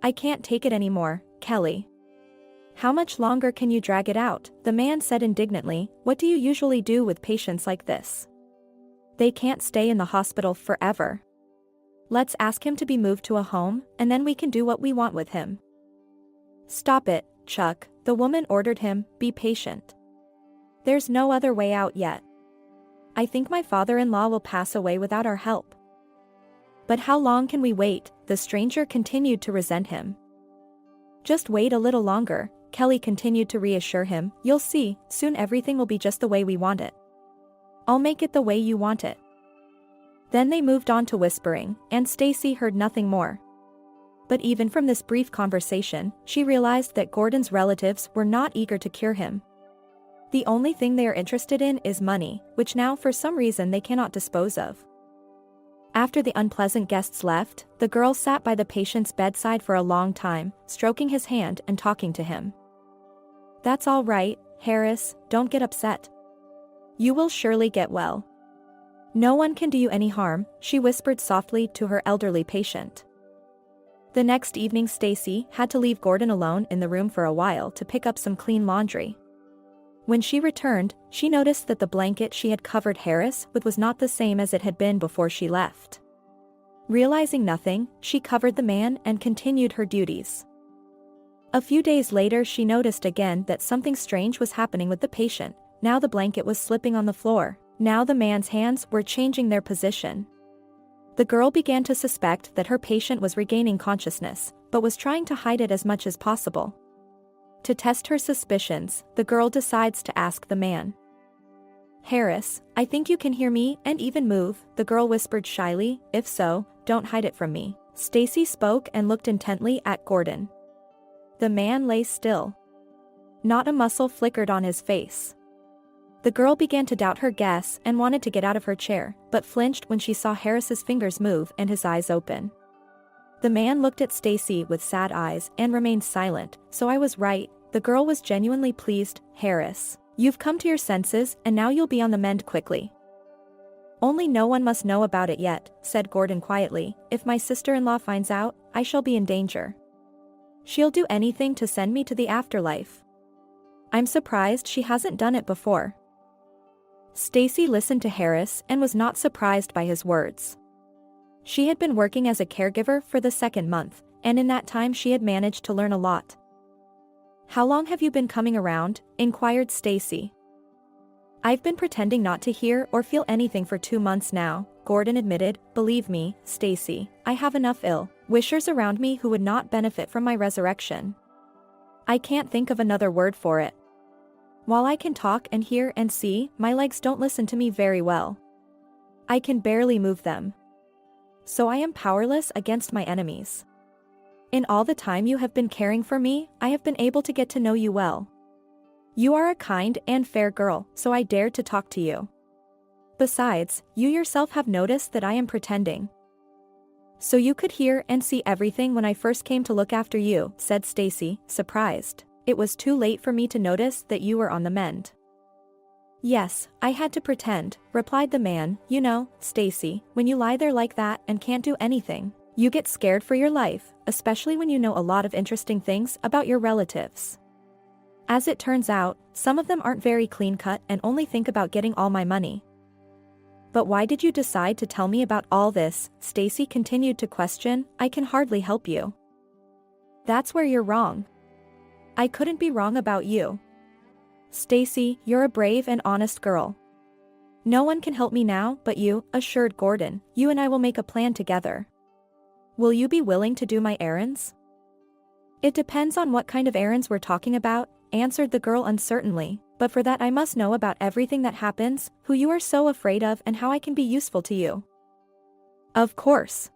[SPEAKER 2] "I can't take it anymore, Kelly. How much longer can you drag it out?" the man said indignantly. "What do you usually do with patients like this? They can't stay in the hospital forever. Let's ask him to be moved to a home, and then we can do what we want with him." "Stop it, Chuck," the woman ordered him, "be patient. There's no other way out yet. I think my father-in-law will pass away without our help." "But how long can we wait?" the stranger continued to resent him. "Just wait a little longer, Kelly continued to reassure him, "You'll see, soon everything will be just the way we want it. I'll make it the way you want it." Then they moved on to whispering, and Stacy heard nothing more. But even from this brief conversation, she realized that Gordon's relatives were not eager to cure him. The only thing they are interested in is money, which now for some reason they cannot dispose of. After the unpleasant guests left, the girl sat by the patient's bedside for a long time, stroking his hand and talking to him. "That's all right, Harris, don't get upset. You will surely get well. No one can do you any harm," she whispered softly to her elderly patient. The next evening Stacy had to leave Gordon alone in the room for a while to pick up some clean laundry. When she returned, she noticed that the blanket she had covered Harris with was not the same as it had been before she left. Realizing nothing, she covered the man and continued her duties. A few days later she noticed again that something strange was happening with the patient. Now the blanket was slipping on the floor. Now the man's hands were changing their position. The girl began to suspect that her patient was regaining consciousness, but was trying to hide it as much as possible. To test her suspicions, the girl decides to ask the man. "Harris, I think you can hear me and even move," the girl whispered shyly. "If so, don't hide it from me." Stacy spoke and looked intently at Gordon. The man lay still. Not a muscle flickered on his face. The girl began to doubt her guess and wanted to get out of her chair, but flinched when she saw Harris's fingers move and his eyes open. The man looked at Stacy with sad eyes and remained silent. "So I was right," the girl was genuinely pleased. "Harris, you've come to your senses and now you'll be on the mend quickly." "Only no one must know about it yet," said Gordon quietly. "If my sister-in-law finds out, I shall be in danger. She'll do anything to send me to the afterlife. I'm surprised she hasn't done it before." Stacy listened to Harris and was not surprised by his words. She had been working as a caregiver for the second month, and in that time she had managed to learn a lot. "How long have you been coming around?" inquired Stacy. "I've been pretending not to hear or feel anything for 2 months now," Gordon admitted. "Believe me, Stacy, I have enough ill-wishers around me who would not benefit from my resurrection. I can't think of another word for it. While I can talk and hear and see, my legs don't listen to me very well. I can barely move them. So I am powerless against my enemies. In all the time you have been caring for me, I have been able to get to know you well. You are a kind and fair girl, so I dared to talk to you. Besides, you yourself have noticed that I am pretending. So you could hear and see everything when I first came to look after you," said Stacy, surprised. "It was too late for me to notice that you were on the mend." "Yes, I had to pretend," replied the man. "You know, Stacy, when you lie there like that and can't do anything, you get scared for your life, especially when you know a lot of interesting things about your relatives. As it turns out, some of them aren't very clean-cut and only think about getting all my money." "But why did you decide to tell me about all this?" Stacy continued to question. "I can hardly help you." "That's where you're wrong. I couldn't be wrong about you. Stacy, you're a brave and honest girl. No one can help me now but you," assured Gordon. "You and I will make a plan together. Will you be willing to do my errands?" "It depends on what kind of errands we're talking about," answered the girl uncertainly. "But for that I must know about everything that happens, who you are so afraid of and how I can be useful to you." "Of course.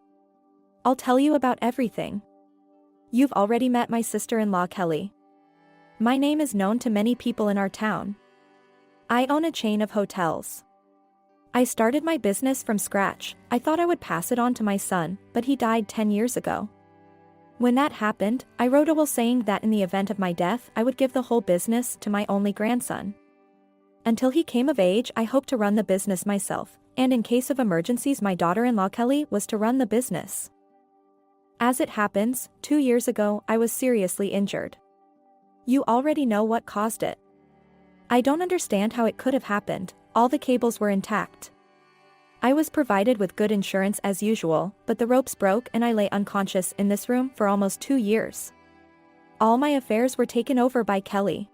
[SPEAKER 2] I'll tell you about everything. You've already met my sister-in-law Kelly. My name is known to many people in our town. I own a chain of hotels. I started my business from scratch. I thought I would pass it on to my son, but he died 10 years ago. When that happened, I wrote a will saying that in the event of my death I would give the whole business to my only grandson. Until he came of age I hoped to run the business myself, and in case of emergencies my daughter-in-law Kelly was to run the business. As it happens, 2 years ago I was seriously injured. You already know what caused it. I don't understand how it could have happened. All the cables were intact. I was provided with good insurance as usual, but the ropes broke and I lay unconscious in this room for almost 2 years. All my affairs were taken over by Kelly.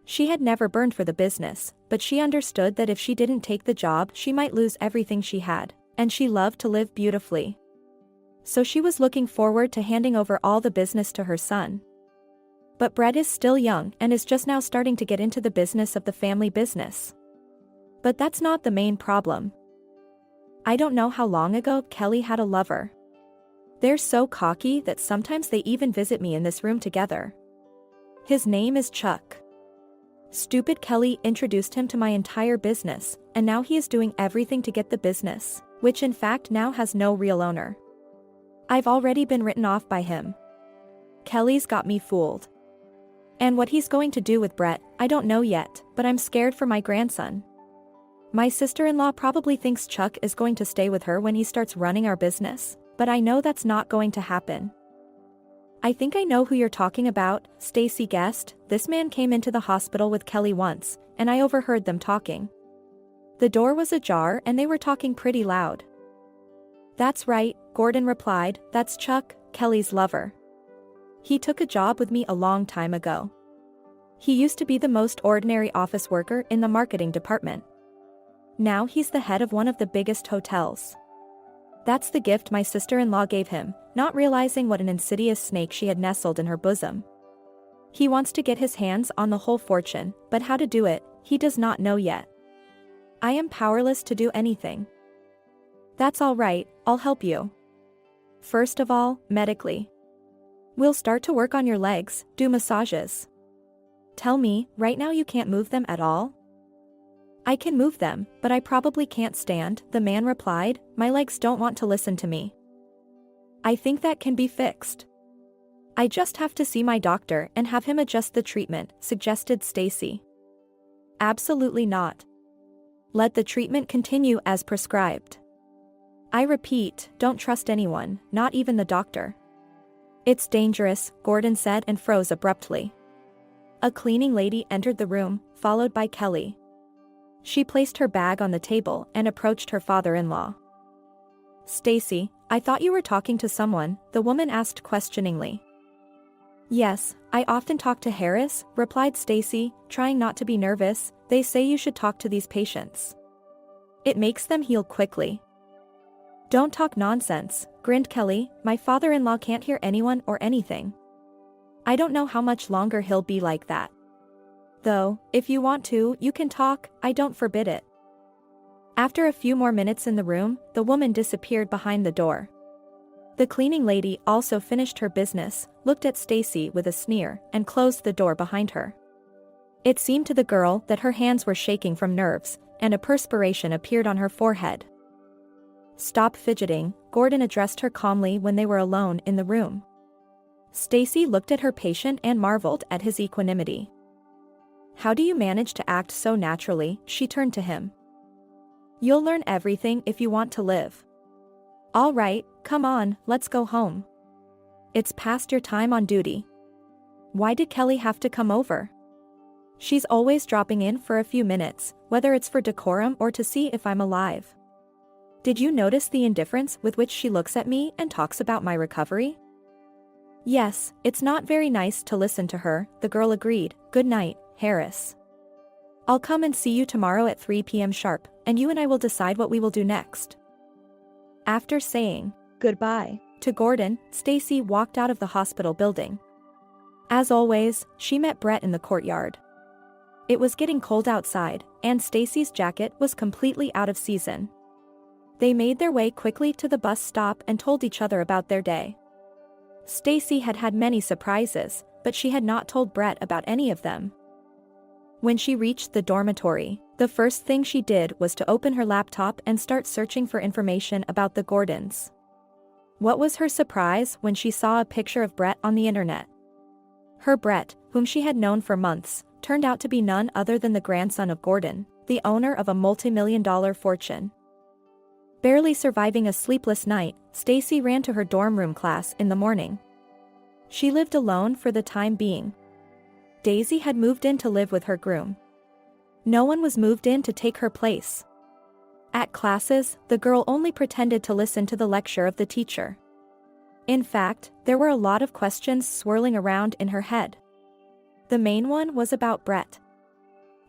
[SPEAKER 2] She had never burned for the business, but she understood that if she didn't take the job she might lose everything she had, and she loved to live beautifully. So she was looking forward to handing over all the business to her son. But Brett is still young and is just now starting to get into the business of the family business. But that's not the main problem. I don't know how long ago Kelly had a lover. They're so cocky that sometimes they even visit me in this room together. His name is Chuck. Stupid Kelly introduced him to my entire business, and now he is doing everything to get the business, which in fact now has no real owner. I've already been written off by him. Kelly's got me fooled. And what he's going to do with Brett, I don't know yet, but I'm scared for my grandson. My sister-in-law probably thinks Chuck is going to stay with her when he starts running our business, but I know that's not going to happen. I think I know who you're talking about, Stacy guessed. This man came into the hospital with Kelly once, and I overheard them talking. The door was ajar and they were talking pretty loud. That's right, Gordon replied, that's Chuck, Kelly's lover. He took a job with me a long time ago. He used to be the most ordinary office worker in the marketing department. Now he's the head of one of the biggest hotels. That's the gift my sister-in-law gave him, not realizing what an insidious snake she had nestled in her bosom. He wants to get his hands on the whole fortune, but how to do it, he does not know yet. I am powerless to do anything. That's all right, I'll help you. First of all, medically. We'll start to work on your legs, do massages. Tell me, right now you can't move them at all? I can move them, but I probably can't stand, the man replied, my legs don't want to listen to me. I think that can be fixed. I just have to see my doctor and have him adjust the treatment, suggested Stacy. Absolutely not. Let the treatment continue as prescribed. I repeat, don't trust anyone, not even the doctor. It's dangerous, Gordon said and froze abruptly. A cleaning lady entered the room, followed by Kelly. She placed her bag on the table and approached her father-in-law. Stacy, I thought you were talking to someone, the woman asked questioningly. Yes, I often talk to Harris, replied Stacy, trying not to be nervous. They say you should talk to these patients. It makes them heal quickly. Don't talk nonsense, grinned Kelly, my father-in-law can't hear anyone or anything. I don't know how much longer he'll be like that. Though, if you want to, you can talk, I don't forbid it. After a few more minutes in the room, the woman disappeared behind the door. The cleaning lady also finished her business, looked at Stacy with a sneer, and closed the door behind her. It seemed to the girl that her hands were shaking from nerves, and a perspiration appeared on her forehead. Stop fidgeting, Gordon addressed her calmly when they were alone in the room. Stacy looked at her patient and marveled at his equanimity. How do you manage to act so naturally? She turned to him. You'll learn everything if you want to live. All right, come on, let's go home. It's past your time on duty. Why did Kelly have to come over? She's always dropping in for a few minutes, whether it's for decorum or to see if I'm alive. Did you notice the indifference with which she looks at me and talks about my recovery? Yes, it's not very nice to listen to her, the girl agreed. Good night, Harris. I'll come and see you tomorrow at 3 p.m. sharp, and you and I will decide what we will do next. After saying goodbye to Gordon, Stacy walked out of the hospital building. As always, she met Brett in the courtyard. It was getting cold outside, and Stacy's jacket was completely out of season. They made their way quickly to the bus stop and told each other about their day. Stacy had had many surprises, but she had not told Brett about any of them. When she reached the dormitory, the first thing she did was to open her laptop and start searching for information about the Gordons. What was her surprise when she saw a picture of Brett on the internet? Her Brett, whom she had known for months, turned out to be none other than the grandson of Gordon, the owner of a multi-million-dollar fortune. Barely surviving a sleepless night, Stacy ran to her dorm room class in the morning. She lived alone for the time being. Daisy had moved in to live with her groom. No one was moved in to take her place. At classes, the girl only pretended to listen to the lecture of the teacher. In fact, there were a lot of questions swirling around in her head. The main one was about Brett.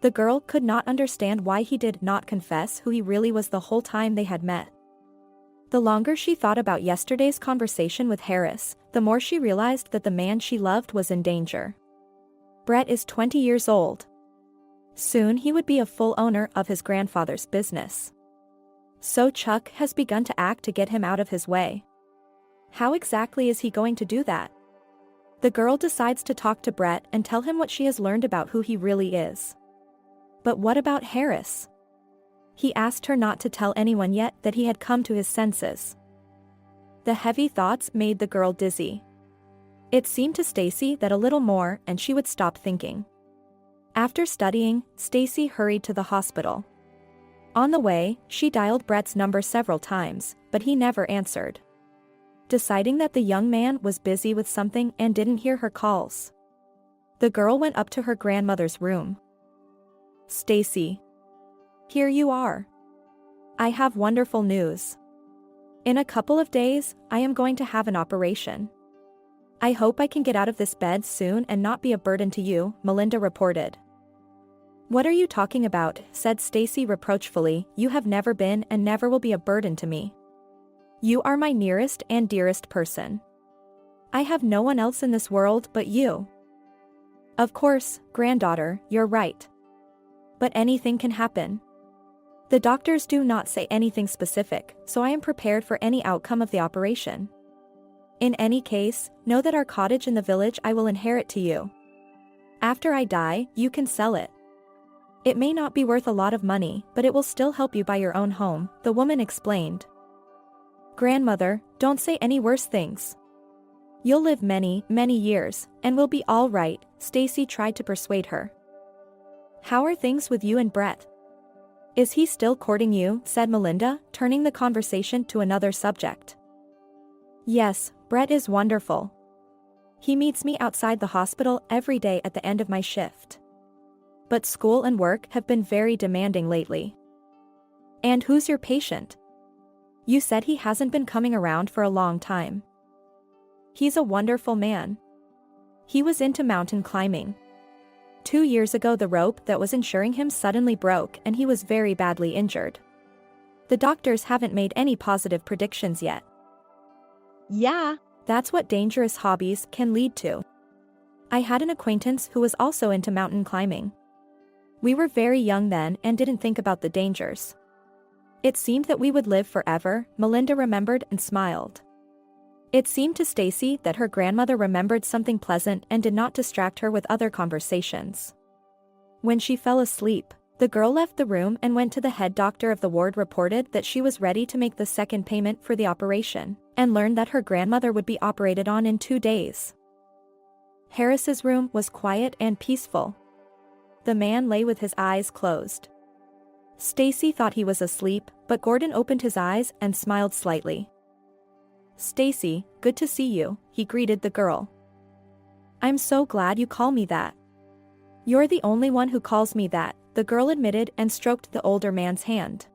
[SPEAKER 2] The girl could not understand why he did not confess who he really was the whole time they had met. The longer she thought about yesterday's conversation with Harris, the more she realized that the man she loved was in danger. Brett is 20 years old. Soon he would be a full owner of his grandfather's business. So Chuck has begun to act to get him out of his way. How exactly is he going to do that? The girl decides to talk to Brett and tell him what she has learned about who he really is. But what about Harris? He asked her not to tell anyone yet that he had come to his senses. The heavy thoughts made the girl dizzy. It seemed to Stacy that a little more and she would stop thinking. After studying, Stacy hurried to the hospital. On the way, she dialed Brett's number several times, but he never answered. Deciding that the young man was busy with something and didn't hear her calls, the girl went up to her grandmother's room. "Stacy. Here you are. I have wonderful news. In a couple of days, I am going to have an operation. I hope I can get out of this bed soon and not be a burden to you," Melinda reported. "What are you talking about?" said Stacy reproachfully. "You have never been and never will be a burden to me. You are my nearest and dearest person. I have no one else in this world but you." "Of course, granddaughter, you're right. But anything can happen. The doctors do not say anything specific, so I am prepared for any outcome of the operation. In any case, know that our cottage in the village I will inherit to you. After I die, you can sell it. It may not be worth a lot of money, but it will still help you buy your own home," the woman explained. "Grandmother, don't say any worse things. You'll live many, many years, and we'll be all right," Stacy tried to persuade her. "How are things with you and Brett? Is he still courting you?" said Melinda, turning the conversation to another subject. "Yes, Brett is wonderful. He meets me outside the hospital every day at the end of my shift. But school and work have been very demanding lately." "And who's your patient? You said he hasn't been coming around for a long time." "He's a wonderful man. He was into mountain climbing. 2 years ago the rope that was insuring him suddenly broke and he was very badly injured. The doctors haven't made any positive predictions yet."
[SPEAKER 3] Yeah,
[SPEAKER 2] That's what dangerous hobbies can lead to. I had an acquaintance who was also into mountain climbing. We were very young then and didn't think about the dangers. It seemed that we would live forever, Melinda remembered and smiled. It seemed to Stacy that her grandmother remembered something pleasant and did not distract her with other conversations. When she fell asleep, the girl left the room and went to the head doctor of the ward, reported that she was ready to make the second payment for the operation, and learned that her grandmother would be operated on in 2 days. Harris's room was quiet and peaceful. The man lay with his eyes closed. Stacy thought he was asleep, but Gordon opened his eyes and smiled slightly. "Stacy, good to see you," he greeted the girl. "I'm so glad you call me that." "You're the only one who calls me that," the girl admitted and stroked the older man's hand.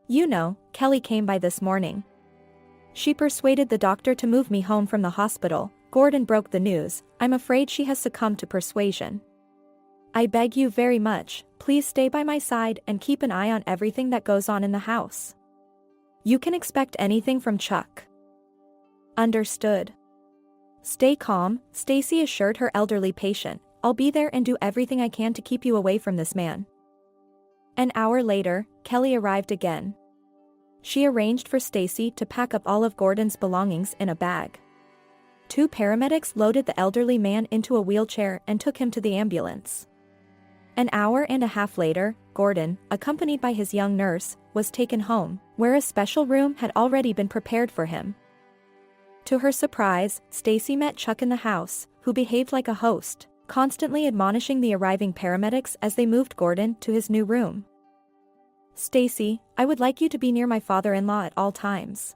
[SPEAKER 2] "You know, Kelly came by this morning. She persuaded the doctor to move me home from the hospital." Gordon broke the news. "I'm afraid she has succumbed to persuasion. I beg you very much, please stay by my side and keep an eye on everything that goes on in the house. You can expect anything from Chuck." "Understood." "Stay calm," Stacy assured her elderly patient. "I'll be there and do everything I can to keep you away from this man." An hour later, Kelly arrived again. She arranged for Stacy to pack up all of Gordon's belongings in a bag. 2 paramedics loaded the elderly man into a wheelchair and took him to the ambulance. An hour and a half later, Gordon, accompanied by his young nurse, was taken home, where a special room had already been prepared for him. To her surprise, Stacy met Chuck in the house, who behaved like a host, constantly admonishing the arriving paramedics as they moved Gordon to his new room. "Stacy, I would like you to be near my father-in-law at all times.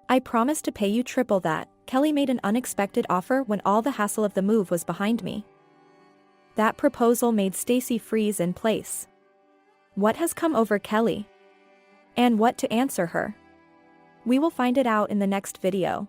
[SPEAKER 2] I promise to pay you triple that." Kelly made an unexpected offer when all the hassle of the move was behind me. That proposal made Stacy freeze in place. What has come over Kelly? And what to answer her? We will find it out in the next video.